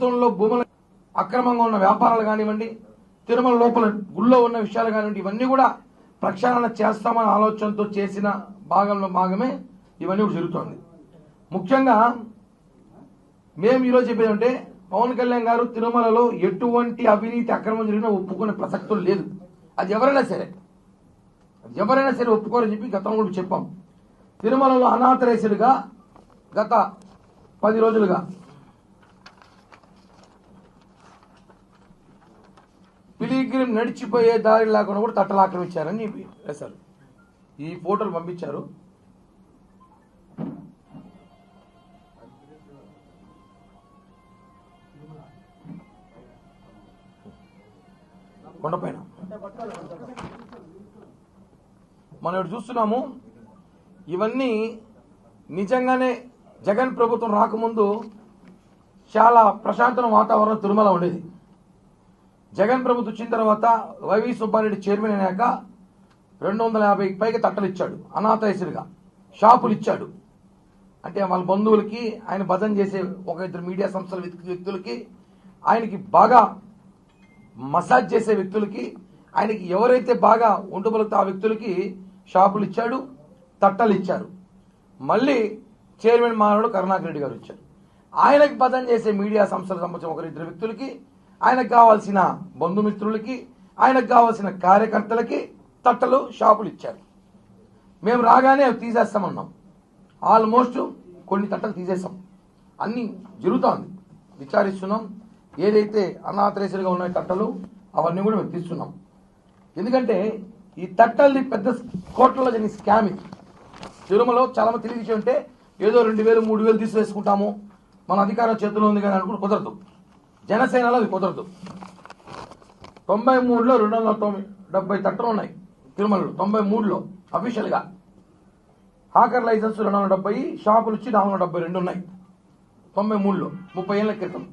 ప్రభుత్వంలో భూముల అక్రమంగా ఉన్న వ్యాపారాలు కానివ్వండి, తిరుమల లోపల గుళ్ళో ఉన్న విషయాలు కానివ్వండి, ఇవన్నీ కూడా ప్రక్షాళన చేస్తామన్న ఆలోచనతో చేసిన భాగమే ఇవన్నీ కూడా జరుగుతోంది. ముఖ్యంగా మేము ఈరోజు చెప్పేదంటే పవన్ కళ్యాణ్ గారు తిరుమలలో ఎటువంటి అవినీతి అక్రమం జరిగినా ఒప్పుకునే ప్రసక్తులు లేదు. అది ఎవరైనా సరే ఒప్పుకోరని చెప్పి గతంలో కూడా చెప్పాం. తిరుమలలో అనాథరైజ్డ్గా గత 10 రోజులుగా పిలిగ్రిమ్ నడిచిపోయే దారి లేకుండా కూడా తట్టలు ఆక్రమించారని వేశారు. ఈ ఫోటోలు పంపించారు. కొండపైన మనం ఇప్పుడు చూస్తున్నాము. ఇవన్నీ నిజంగానే జగన్ ప్రభుత్వం రాకముందు చాలా ప్రశాంతమైన వాతావరణం తిరుమల ఉండేది. జగన్ ప్రభుత్వం వచ్చిన తర్వాత వైవి సుబ్బారెడ్డి చైర్మన్ అయినాక 250 పైగా తట్టలు ఇచ్చాడు. అనాథరైజ్డ్గా షాపులు ఇచ్చాడు. అంటే వాళ్ళ బంధువులకి, ఆయన భజన చేసే 1-2 మీడియా సంస్థల వ్యక్తులకి, ఆయనకి బాగా మసాజ్ చేసే వ్యక్తులకి, ఆయనకి ఎవరైతే బాగా ఉంటబలుగుతా ఆ వ్యక్తులకి షాపులు ఇచ్చాడు, తట్టలు ఇచ్చారు. మళ్ళీ చైర్మన్ మానవుడు కరుణాకర్ రెడ్డి గారు ఇచ్చారు. ఆయనకి భజన చేసే మీడియా సంస్థలకు సంబంధించిన 1-2 వ్యక్తులకి, ఆయనకు కావాల్సిన బంధుమిత్రులకి, ఆయనకు కావాల్సిన కార్యకర్తలకి తట్టలు షాపులు ఇచ్చారు. మేము రాగానే అవి తీసేస్తామన్నాం. ఆల్మోస్ట్ కొన్ని తట్టలు తీసేస్తాం. అన్నీ జరుగుతోంది, విచారిస్తున్నాం. ఏదైతే అనాథరైజ్డ్గా ఉన్న తట్టలు అవన్నీ కూడా మేము తీస్తున్నాం. ఎందుకంటే ఈ తట్టల్ని పెద్ద కోట్లలో జరిగిన స్కామ్ ఇది. తిరుమలలో చాలా మంది తెలియ విషయం అంటే ఏదో 2,000 3,000 తీసివేసుకుంటాము, మన అధికారం చేతిలో ఉంది కానీ అనుకుంటే కుదరదు. జనసేనలో అది కుదరదు. 93లో 270 తట్టలు ఉన్నాయి తిరుమలలో. 93లో అఫీషియల్గా హాకర్ లైసెన్స్ 270, షాపులు వచ్చి 472 ఉన్నాయి 93లో, 30 ఏళ్ల క్రితం.